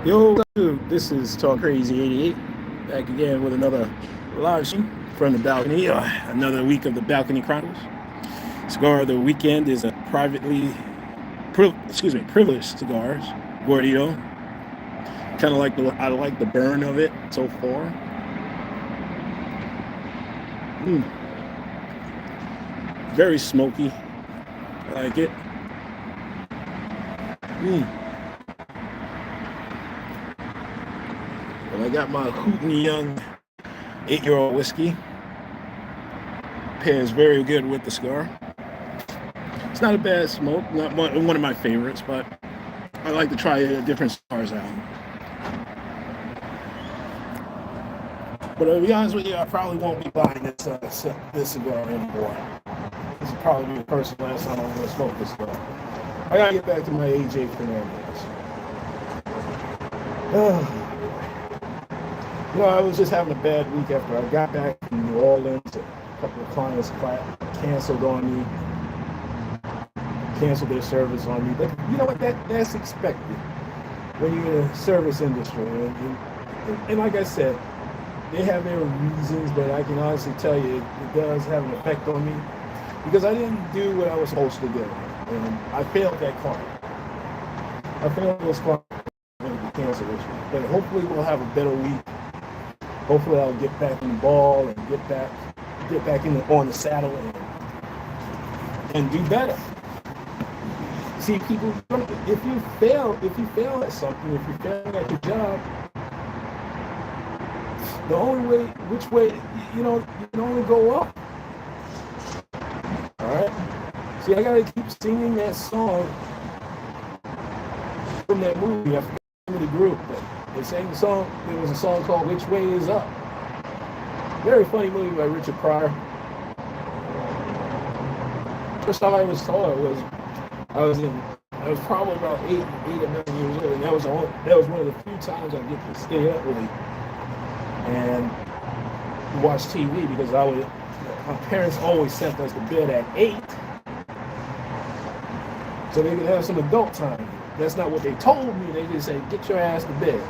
Yo, this is Talk Crazy 88, back again with another live stream from the balcony. Another week of the Balcony Chronicles. Cigar of the weekend is a privileged cigars. Gordito. Kind of I like the burn of it so far. Mm, very smoky. I like it. And I got my Hooten Young 8-year-old whiskey. Pairs very good with the cigar. It's not a bad smoke, not one of my favorites, but I like to try different cigars out. But to be honest with you, I probably won't be buying this cigar anymore. This will probably be the first and last time I'm going to smoke this cigar. I gotta get back to my AJ Fernandez. I was just having a bad week after I got back from New Orleans. A couple of clients canceled on me, canceled their service on me. But you know what? That's expected when you're in the service industry. And like I said, they have their reasons, but I can honestly tell you it does have an effect on me because I didn't do what I was supposed to do. And I failed that client. I failed those clients to cancel this week. But hopefully we'll have a better week. Hopefully I'll get back in the ball and get back on the saddle and do better. See, people, if you fail at something, if you're failing at your job, the only way, which way, you can only go up. All right. See, I gotta keep singing that song from that movie. I forgot the group, but they sang the song. There was a song called "Which Way Is Up." Very funny movie by Richard Pryor. First time I ever saw it was I was probably about 8 or 9 years old, and that was one of the few times I get to stay up really and watch TV because my parents always sent us to bed at 8 so they could have some adult time. That's not what they told me. They just said, get your ass to bed.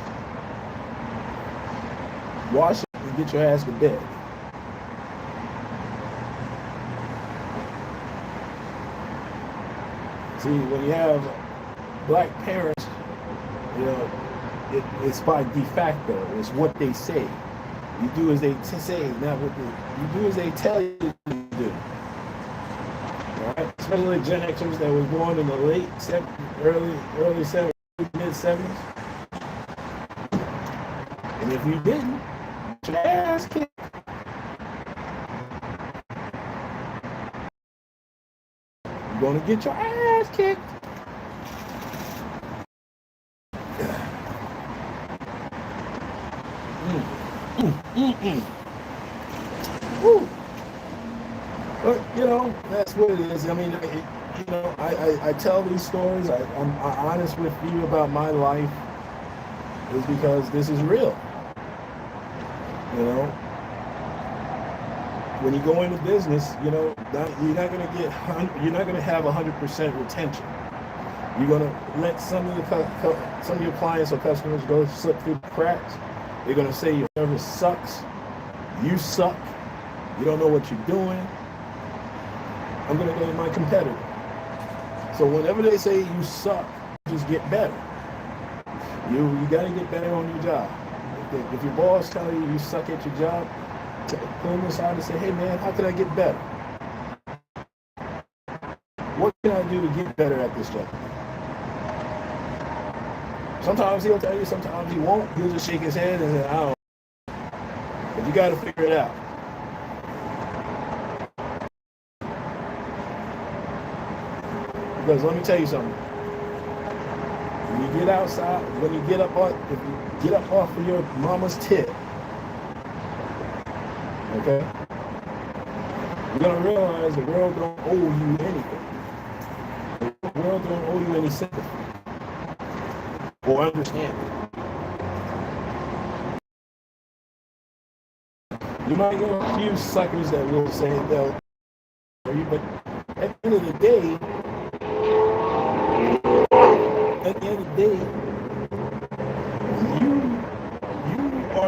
Wash it and get your ass to bed. See, when you have black parents, it's by de facto. It's what they say. You do as they say, not what you do as they tell you to do. All right? Especially Gen Xers that was born in the late 70s, early 70s, mid 70s. And if you didn't, get your ass kicked. You're gonna get your ass kicked. Woo. But that's what it is. I mean, I tell these stories. I'm honest with you about my life is because this is real. When you go into business, you're not going to have 100% retention. You're going to let some of your clients or customers go slip through the cracks. They're going to say your service sucks. You suck. You don't know what you're doing. I'm going to blame my competitor. So whenever they say you suck, just get better. You got to get better on your job. If your boss tells you suck at your job, pull them aside and say, hey man, how can I get better? What can I do to get better at this job? Sometimes he'll tell you, sometimes he won't. He'll just shake his head and say, I don't know. But you got to figure it out. Because let me tell you something. When you get outside, if you get up off of your mama's tit, okay, you're going to realize the world don't owe you anything. The world don't owe you any sympathy or understanding. You might get a few suckers that will say they'll for you, but at the end of the day,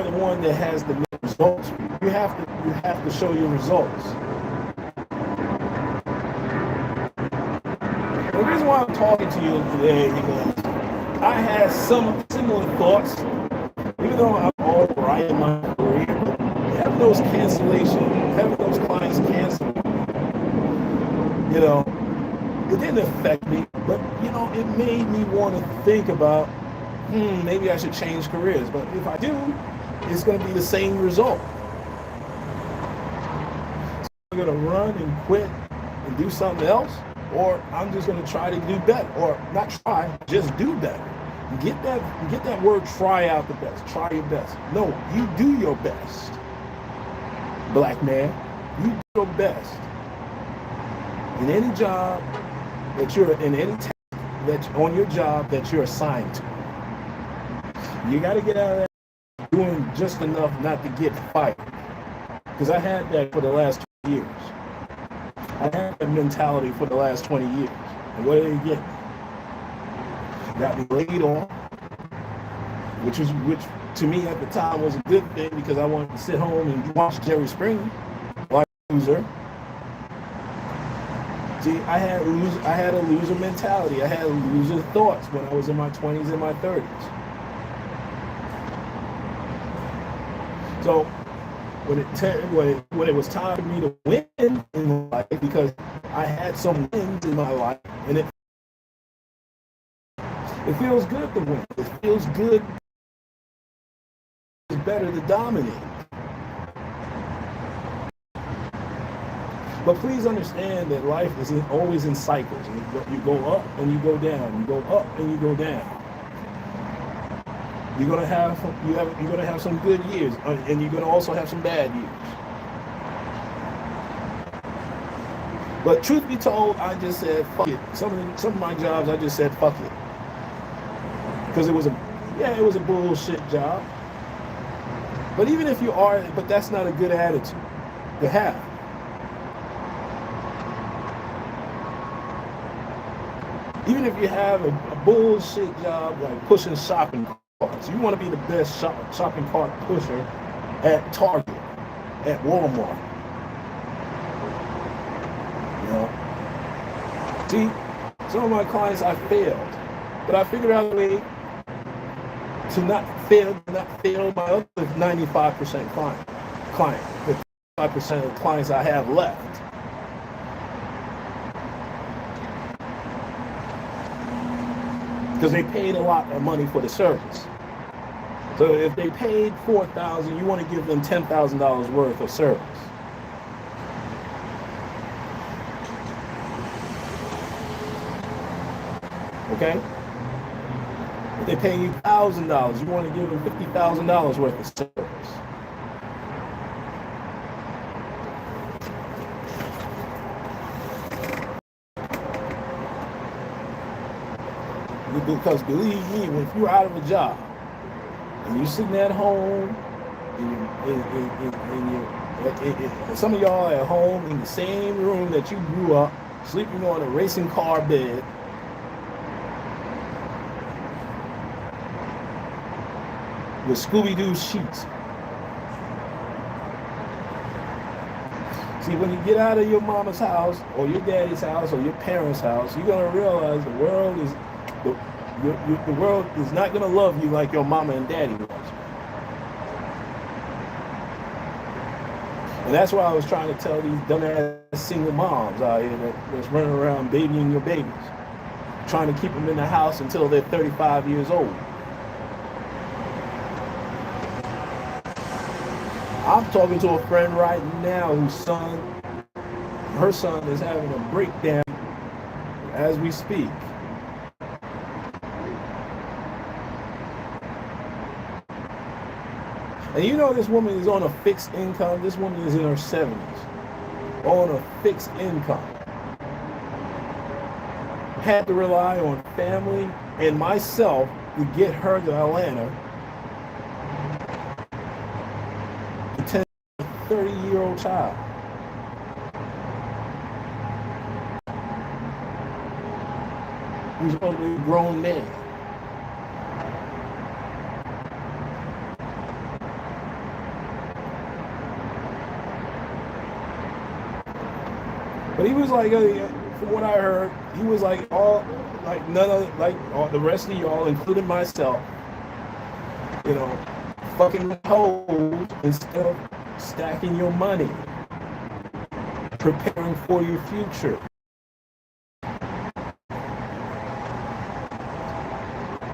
are the one that has the results. You have to show your results. The reason why I'm talking to you today is because I had some similar thoughts, even though I'm all right in my career. Having those cancellations, having those clients cancel, it didn't affect me, but it made me want to think about, maybe I should change careers. But if I do, it's going to be the same result. So I'm going to run and quit and do something else, or I'm just going to try to do better, or not try, just do better. Get that word try out the best. Try your best. No, you do your best. Black man, you do your best. In any job that you're in, any task that's on your job that you're assigned to. You got to get out of that doing just enough not to get fired. Because I had that for the last 20 years. I had that mentality for the last 20 years. And what did they get? Got me laid off, which to me at the time was a good thing because I wanted to sit home and watch Jerry Springer like a loser. See, I had a loser mentality. I had loser thoughts when I was in my 20s and my 30s. So when it was time for me to win in life, because I had some wins in my life, and it feels good to win. It feels good. It's better to dominate. But please understand that life is always in cycles. You go up and you go down. You go up and you go down. You're gonna have some good years, and you're gonna also have some bad years. But truth be told, I just said fuck it. Some of my jobs, I just said fuck it, because it was a bullshit job. But even if you are, but that's not a good attitude to have. Even if you have a bullshit job like pushing shopping carts, you want to be the best shopping cart pusher at Target, at Walmart. See, some of my clients I failed, but I figured out a way to not fail my other 95% client, the 5% of the clients I have left. Because they paid a lot of money for the service. So if they paid $4,000, you want to give them $10,000 worth of service. Okay? If they pay you $1,000, you want to give them $50,000 worth of service. Because believe me, if you're out of a job and you're sitting at home, and some of y'all are at home in the same room that you grew up, sleeping on a racing car bed, with Scooby-Doo sheets. See, when you get out of your mama's house or your daddy's house or your parents' house, you're gonna realize the world is not gonna love you like your mama and daddy loves you. And that's why I was trying to tell these dumbass single moms out here that's running around babying your babies, trying to keep them in the house until they're 35 years old. I'm talking to a friend right now her son is having a breakdown as we speak. And this woman is on a fixed income. This woman is in her 70s, on a fixed income. Had to rely on family and myself to get her to Atlanta. To tend a 30-year-old child. Who's only a grown man. But he was like, from what I heard, he was like none of all the rest of y'all, including myself, fucking hoes instead of stacking your money, preparing for your future.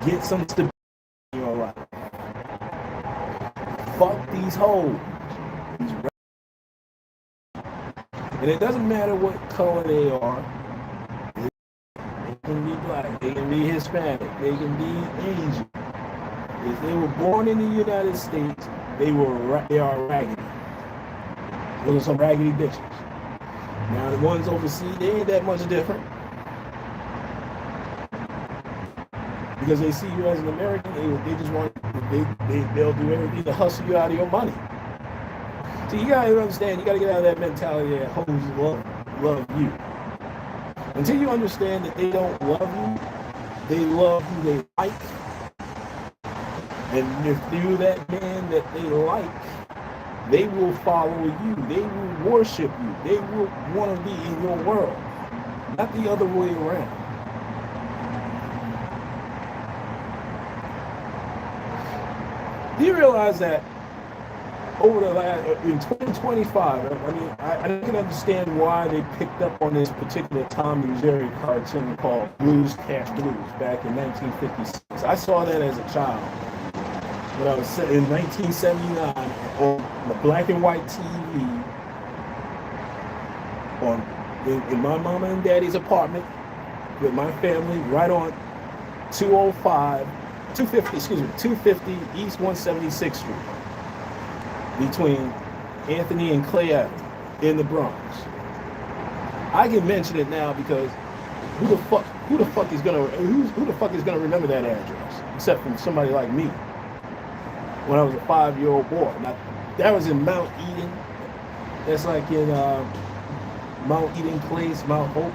Get some stability in your life. Fuck these hoes. And it doesn't matter what color they are. They can be black, they can be Hispanic, they can be Asian. If they were born in the United States, they are raggedy. Those are some raggedy bitches. Now the ones overseas, they ain't that much different. Because they see you as an American, they just want, they'll do everything to hustle you out of your money. So you gotta understand, you gotta get out of that mentality that hoes love you. Until you understand that they don't love you, they love who they like. And if you're that man that they like, they will follow you. They will worship you. They will want to be in your world, not the other way around. Do you realize that over the last, in 2025, I can understand why they picked up on this particular Tom and Jerry cartoon called Blues Cash Blues back in 1956. I saw that as a child. When I was in 1979 on the black and white TV in my mama and daddy's apartment with my family right on 250 East 176th Street between Anthony and Clay Avenue in the Bronx. I can mention it now because who the fuck is gonna remember that address except from somebody like me? When I was a 5-year-old boy. Now, that was in Mount Eden. That's like in Mount Eden Place, Mount Hope,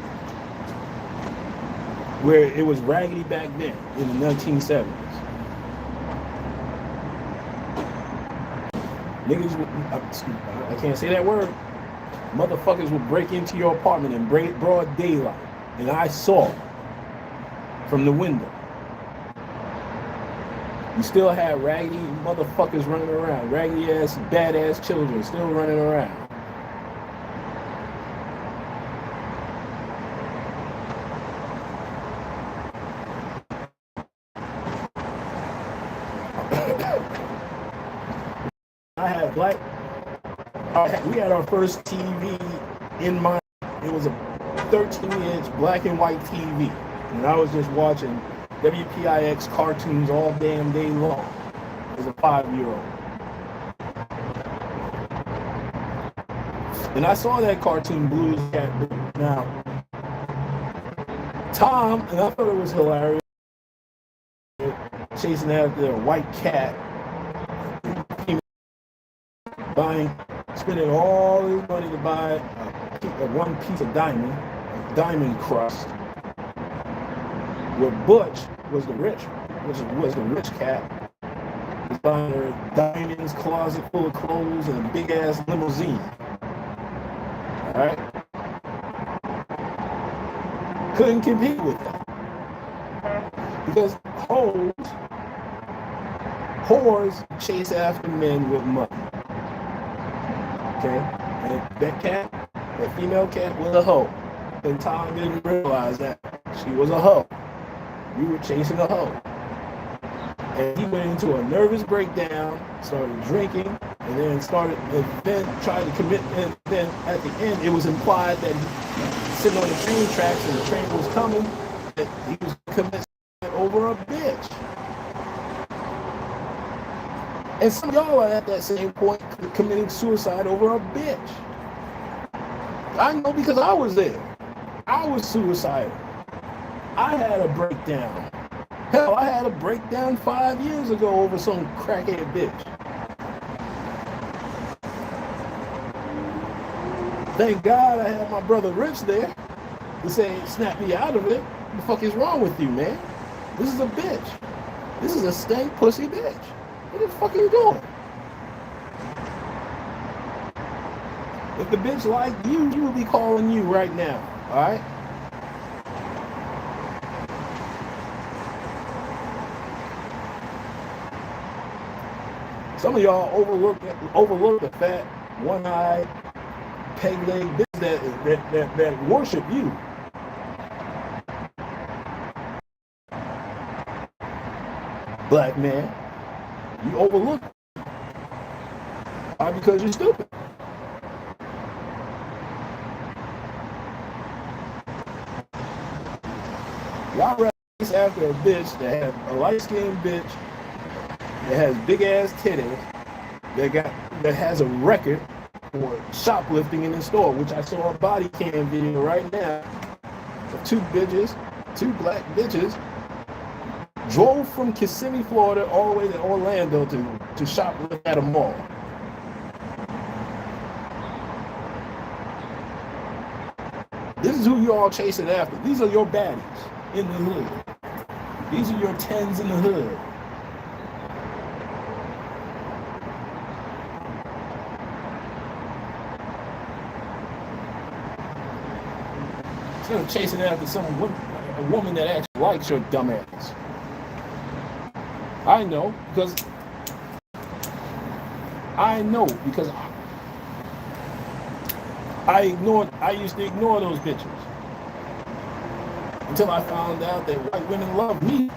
where it was raggedy back then in the 1970s. Niggas, I can't say that word. Motherfuckers would break into your apartment in broad daylight, and I saw it from the window. You still have raggedy motherfuckers running around, raggedy ass, badass children still running around. We had our first TV it was a 13-inch black and white TV. And I was just watching WPIX cartoons all damn day long as a 5-year-old. And I saw that cartoon Blues Cat Blues. Now, Tom, and I thought it was hilarious, chasing after a white cat, spending all his money to buy one piece of diamond crust. Where Butch was the rich cat, was buying her diamonds, closet full of clothes, and a big ass limousine. All right, couldn't compete with that because whores chase after men with money. Okay, and that female cat was a hoe, and Tom didn't realize that she was a hoe. We were chasing a hoe. And he went into a nervous breakdown, started drinking, and then tried to commit, and then at the end it was implied that he sitting on the train tracks and the train was coming, that he was committing over a bitch. And some of y'all are at that same point committing suicide over a bitch. I know because I was there. I was suicidal. I had a breakdown. Hell, I had a breakdown 5 years ago over some crackhead bitch. Thank God I had my brother Rich there to say, snap me out of it. What the fuck is wrong with you, man? This is a bitch. This is a stank pussy bitch. What the fuck are you doing? If the bitch like you, she will be calling you right now. All right. Some of y'all overlook the fat, one-eyed, peg-leg bitch that worship you. Black man, you overlook. Why? Because you're stupid. Y'all race after a bitch that has a light-skinned bitch that has big-ass titties that has a record for shoplifting in the store, which I saw a body cam video right now of two black bitches, drove from Kissimmee, Florida, all the way to Orlando to shoplift at a mall. This is who you all chasing after. These are your baddies in the hood. These are your 10s in the hood. Instead of chasing after a woman that actually likes your dumb ass. I know because I used to ignore those bitches until I found out that white women love me.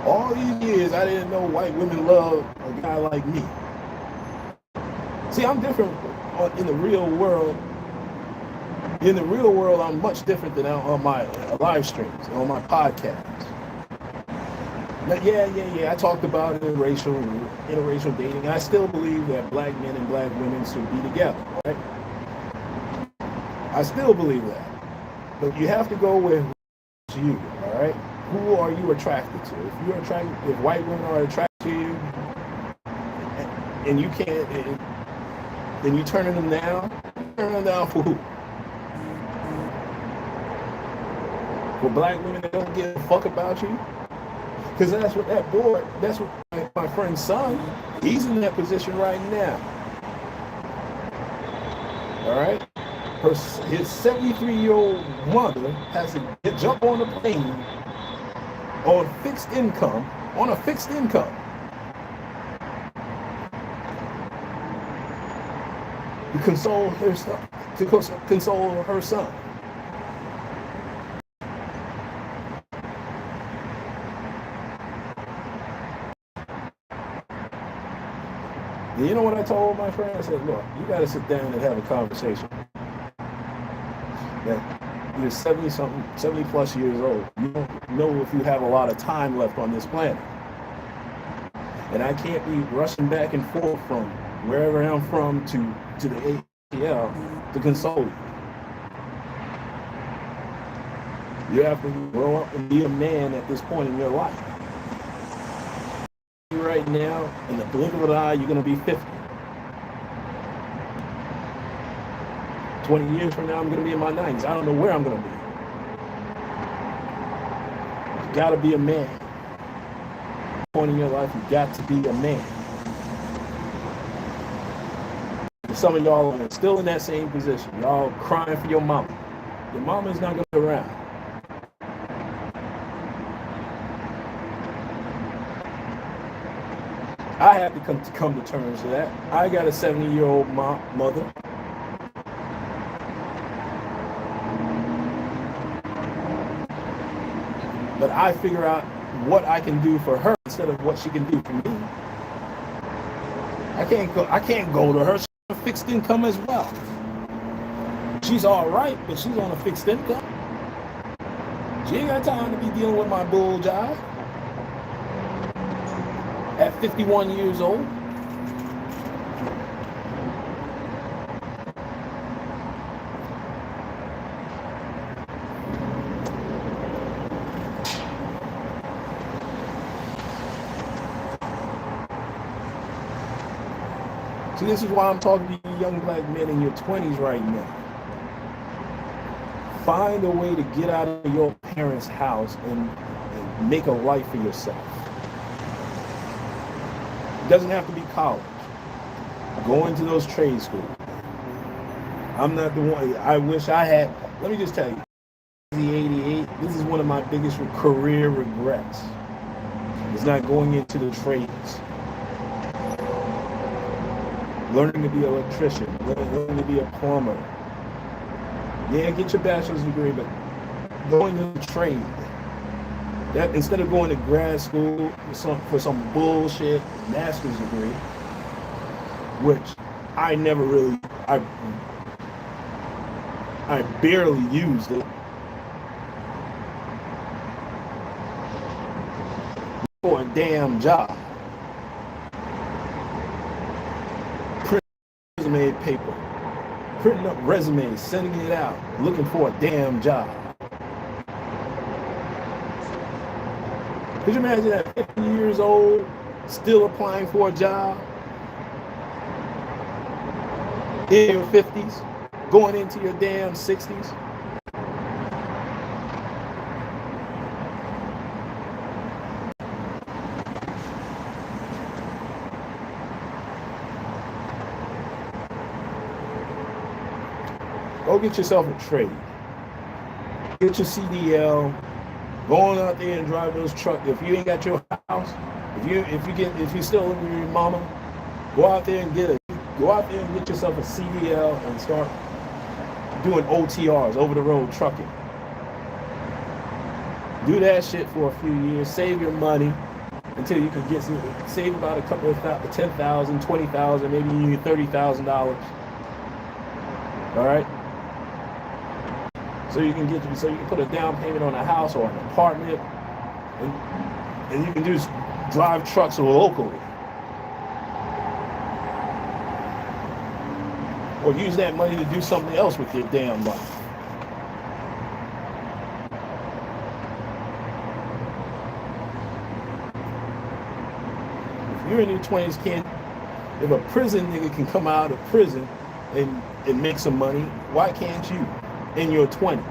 All these years, I didn't know white women love a guy like me. See, I'm different in the real world. In the real world, I'm much different than on my live streams, on my podcasts. But yeah. I talked about interracial dating. I still believe that black men and black women should be together, right? I still believe that. But you have to go with you, all right? Who are you attracted to? If white women are attracted to you, and you can't, then you turning them down. Turn them down for who? For black women that don't give a fuck about you? Because that's what my friend's son, he's in that position right now. All right? His 73-year-old mother has to jump on a plane on a fixed income, to console her son. And you know what I told my friend? I said, look, you got to sit down and have a conversation. That you're 70 plus years old. You don't know if you have a lot of time left on this planet. And I can't be rushing back and forth from wherever I'm from to the ATL to console you. You have to grow up and be a man at this point in your life. Right now, in the blink of an eye, you're going to be 50. 20 years from now, I'm going to be in my 90s. I don't know where I'm going to be. You got to be a man. At this point in your life, you got to be a man. And some of y'all are still in that same position. Y'all crying for your mama. Your mama is not going to be around. I have to come to terms with that. I got a 70-year-old mother. But I figure out what I can do for her instead of what she can do for me. I can't go to her. She's on a fixed income as well. She's all right, but she's on a fixed income. She ain't got time to be dealing with my bull jive. At 51 years old. See, this is why I'm talking to you young black men in your 20s right now. Find a way to get out of your parents' house and make a life for yourself. It doesn't have to be college. Go into those trade schools. I'm not the one. I wish I had. Let me just tell you, the 88. This is one of my biggest career regrets. It's not going into the trades. Learning to be an electrician, learning to be a plumber. Yeah, get your bachelor's degree, but going to the trade. That instead of going to grad school for some bullshit master's degree, which I never really, I barely used it. For a damn job. Resume paper, printing up resumes, sending it out, looking for a damn job. Could you imagine that 50 years old, still applying for a job? In your 50s, going into your damn 60s? Go get yourself a trade. Get your CDL. Go on out there and drive those trucks. If you ain't got your house, if you still living with your mama, go out there and get yourself a CDL and start doing OTRs, over the road trucking. Do that shit for a few years. Save your money until you can save about a couple of $10,000, $20,000, maybe you need $30,000. All right. So you can put a down payment on a house or an apartment, and you can just drive trucks locally, or use that money to do something else with your damn life. If you're in your 20s, if a prison nigga can come out of prison and make some money, why can't you? In your 20s.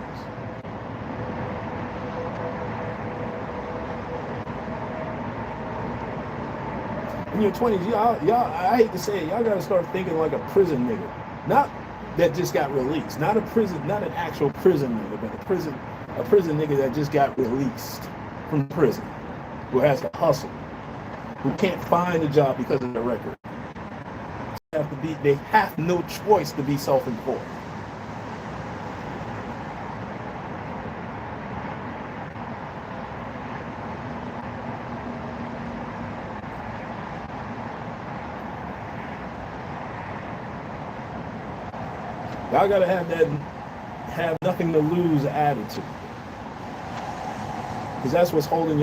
In your 20s, y'all, I hate to say it, y'all gotta start thinking like a prison nigga. Not that just got released. Not an actual prison nigga, but a prison nigga that just got released from prison, who has to hustle, who can't find a job because of their record. They have no choice to be self-employed. Y'all gotta have nothing to lose attitude, because that's what's holding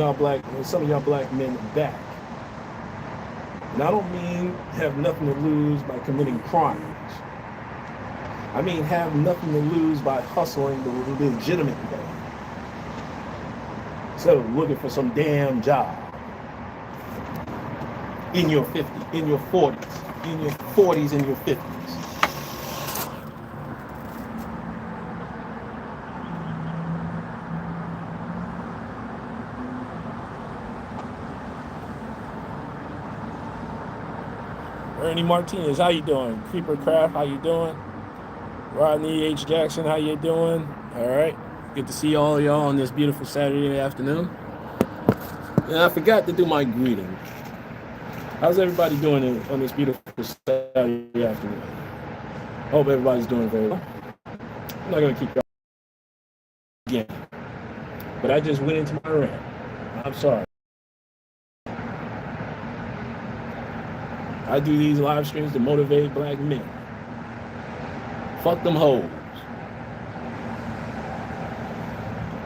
some of y'all black men back. And I don't mean have nothing to lose by committing crimes. I mean have nothing to lose by hustling the legitimate way, instead of looking for some damn job in your 50s, in your 40s, in your 40s, in your 50s. Ernie Martinez, how you doing? Creeper Craft, how you doing? Rodney H. Jackson, how you doing? All right. Good to see all y'all on this beautiful Saturday afternoon. And I forgot to do my greeting. How's everybody doing on this beautiful Saturday afternoon? Hope everybody's doing very well. I'm not going to keep y'all again. But I just went into my rant. I'm sorry. I do these live streams to motivate black men. Fuck them hoes.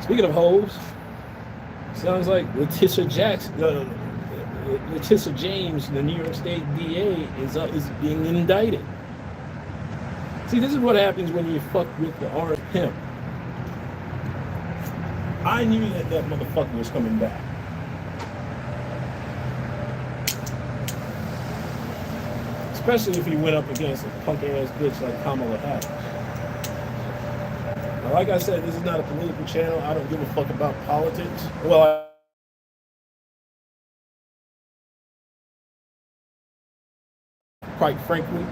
Speaking of hoes, sounds like Letitia James, the New York State DA, is being indicted. See, this is what happens when you fuck with the orange pimp. I knew that motherfucker was coming back. Especially if he went up against a punk ass bitch like Kamala Harris. Like I said, this is not a political channel. I don't give a fuck about politics. Well, quite frankly,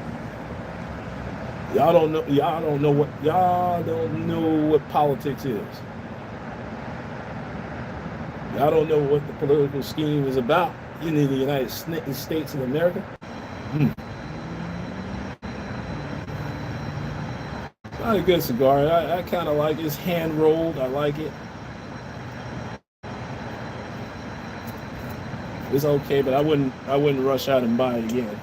y'all don't know. Y'all don't know what politics is. Y'all don't know what the political scheme is about in the United States of America. Not a good cigar. I kind of like it. It's hand rolled. I like it. It's okay, but I wouldn't rush out and buy it again.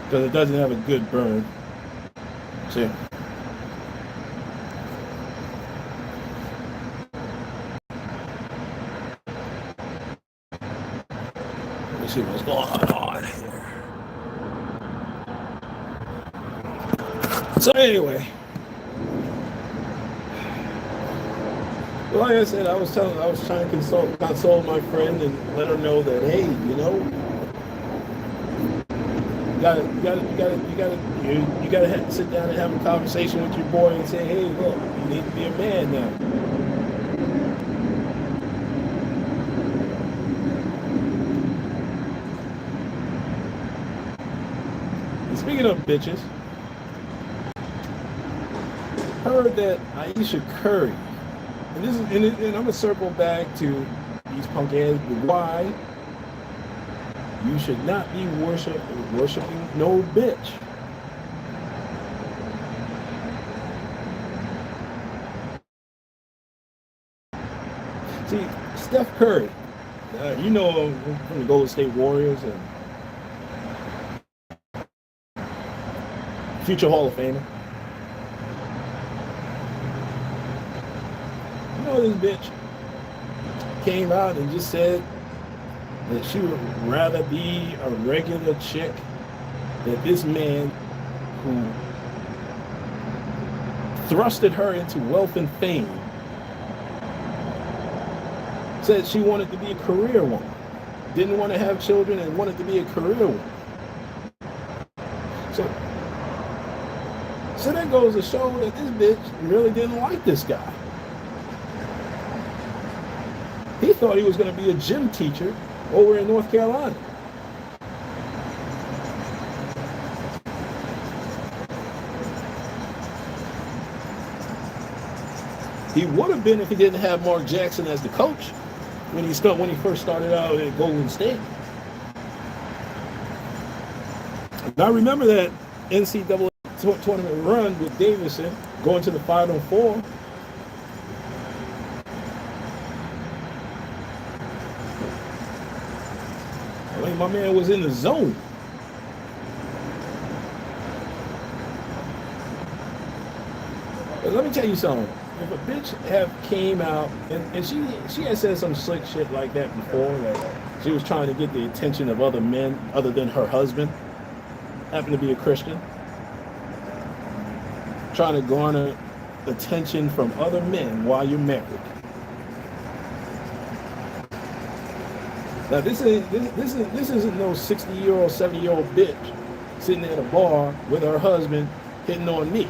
Because it doesn't have a good burn. See? Let's see what's going on here. So anyway, like I said, I was trying to console my friend and let her know that, hey, you know, you gotta sit down and have a conversation with your boy and say, hey, look, you need to be a man now. And speaking of bitches, heard that Aisha Curry, and this is, and I'm gonna circle back to these punk ass, why you should not be worshiping no bitch. See, Steph Curry, you know him from the Golden State Warriors and future Hall of Famer. You know this bitch came out and just said that she would rather be a regular chick than this man who thrusted her into wealth and fame. Said she wanted to be a career woman, didn't want to have children and wanted to be a career woman. So that goes to show that this bitch really didn't like this guy. He thought he was going to be a gym teacher over in North Carolina. He would have been if he didn't have Mark Jackson as the coach when he first started out at Golden State. And I remember that NCAA tournament run with Davidson going to the Final Four. My man was in the zone. But let me tell you something. If a bitch came out and she had said some slick shit like that before, that she was trying to get the attention of other men other than her husband, happened to be a Christian, trying to garner attention from other men while you're married. Now this isn't no 60-year-old, 70-year-old bitch sitting at a bar with her husband hitting on me.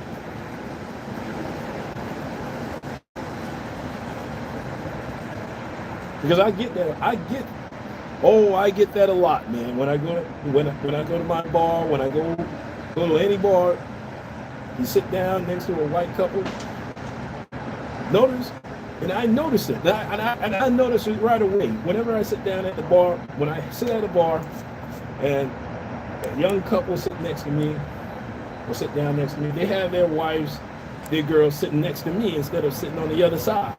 Because I get that. I get that a lot, man. When I go to my bar, when I go to any bar, you sit down next to a white couple. Notice. And I notice it. And I notice it right away. Whenever I sit down at the bar, when I sit at a bar and a young couple sit next to me or sit down next to me, they have their wives, their girls sitting next to me instead of sitting on the other side.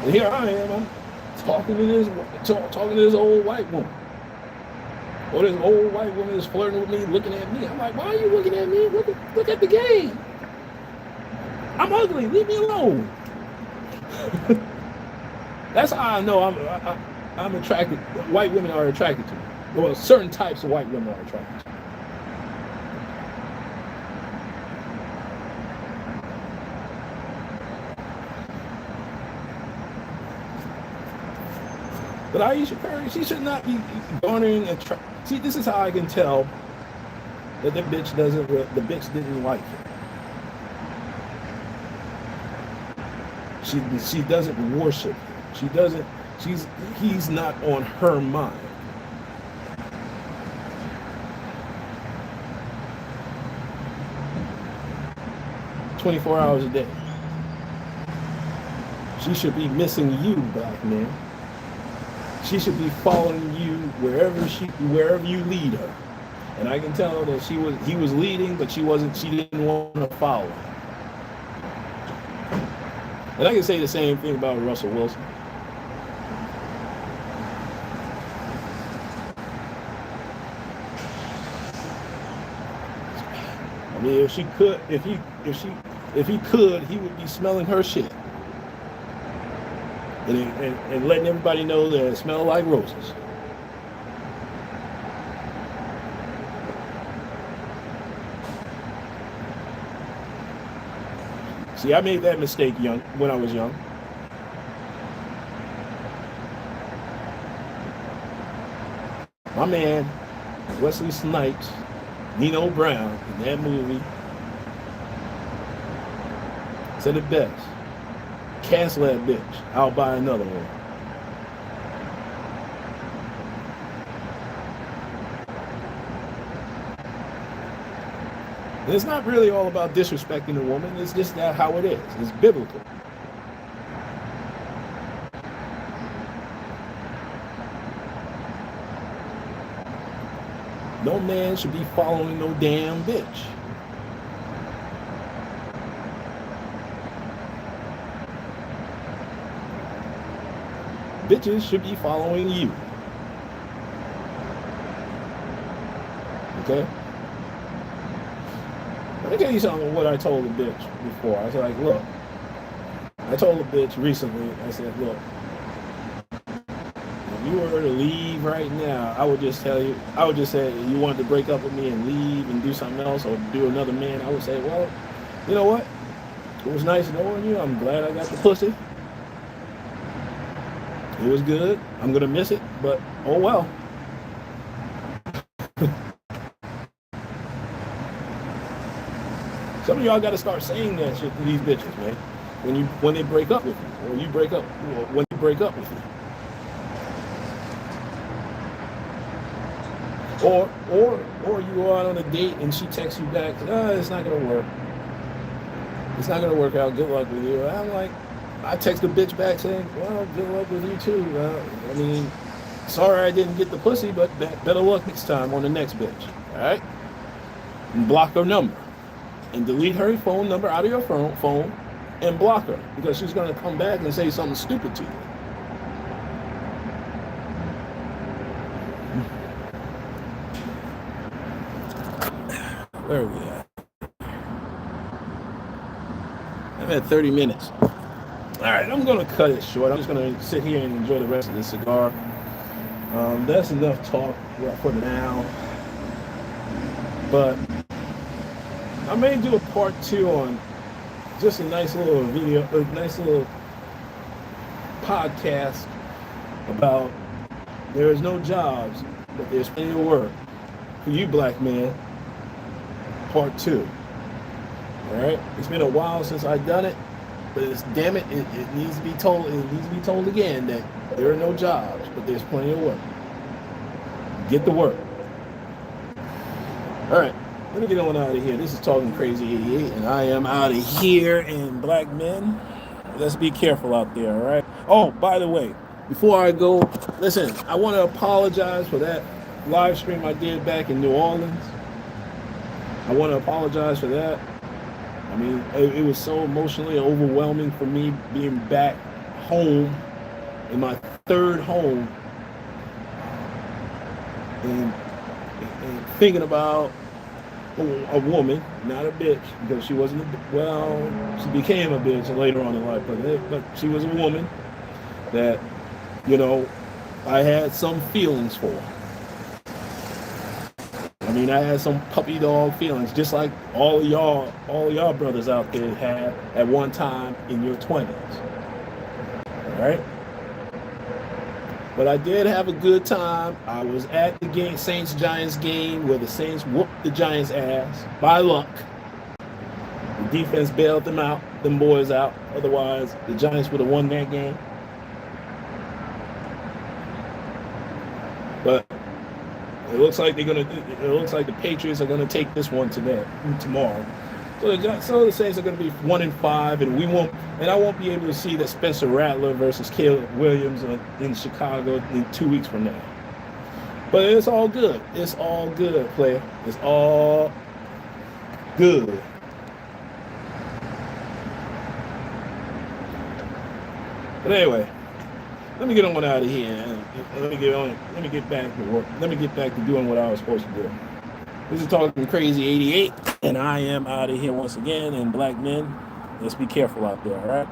And here I am, I'm talking to this old white woman. Or this old white woman is flirting with me, looking at me. I'm like, why are you looking at me? Look at the game. I'm ugly. Leave me alone. That's how I know I'm attracted. White women are attracted to me. Well, certain types of white women are attracted to me. But Aisha Curry, she should not be garnering a. See, this is how I can tell that the bitch didn't like her. She doesn't worship him. She doesn't. He's not on her mind. "24 hours a day. She should be missing you, black man. She should be following you wherever you lead her." And I can tell that he was leading, but she didn't want to follow. And I can say the same thing about Russell Wilson. I mean, if he could, he would be smelling her shit. And letting everybody know that it smells like roses. See, I made that mistake when I was young. My man, Wesley Snipes, Nino Brown, in that movie, said it best. "Cancel that bitch. I'll buy another one." And it's not really all about disrespecting a woman. It's just that how it is. It's biblical. No man should be following no damn bitch. Bitches should be following you. Okay? Let me tell you something what I told a bitch before. I was like, look, I told a bitch recently, I said, look, if you were to leave right now, I would just say you wanted to break up with me and leave and do something else or do another man. I would say, well, you know what? It was nice knowing you. I'm glad I got the pussy. It was good. I'm going to miss it, but oh well. Some of y'all got to start saying that shit to these bitches, man. When they break up with you, or you break up with you. Or you go out on a date and she texts you back, it's not going to work. It's not going to work out. Good luck with you. I'm like, I text the bitch back saying, well, good luck with you too. I mean, sorry I didn't get the pussy, but better luck next time on the next bitch. All right? And block her number. And delete her phone number out of your phone and block her. Because she's going to come back and say something stupid to you. Where are we at? I'm at 30 minutes. All right, I'm going to cut it short. I'm just going to sit here and enjoy the rest of this cigar. That's enough talk for now. But I may do a part 2 on just a nice little video, a nice little podcast about there is no jobs, but there's plenty of work for you, black man. Part 2. All right, it's been a while since I've done it. But damn it, it needs to be told. It needs to be told again that there are no jobs, but there's plenty of work. Get to work. All right, let me get on out of here. This is Talking Crazy 88, and I am out of here. And black men, let's be careful out there. All right. Oh, by the way, before I go, listen, I want to apologize for that live stream I did back in New Orleans. I want to apologize for that. I mean, it was so emotionally overwhelming for me being back home in my third home and thinking about a woman, not a bitch, because she wasn't she became a bitch later on in life, but she was a woman that, you know, I had some feelings for. I mean, I had some puppy dog feelings, just like all y'all brothers out there had at one time in your 20s. All right? But I did have a good time. I was at the game, Saints-Giants game, where the Saints whooped the Giants' ass by luck. The defense bailed them boys out. Otherwise, the Giants would have won that game. But it looks like the Patriots are gonna take this one tomorrow. So the Saints are gonna be 1-5, and I won't be able to see that Spencer Rattler versus Caleb Williams in Chicago in 2 weeks from now. But it's all good. It's all good, player. It's all good. But anyway, let me get on out of here. Let me get back to work. Let me get back to doing what I was supposed to do. This is Talking Crazy 88, and I am out of here once again. And black men, let's be careful out there, all right?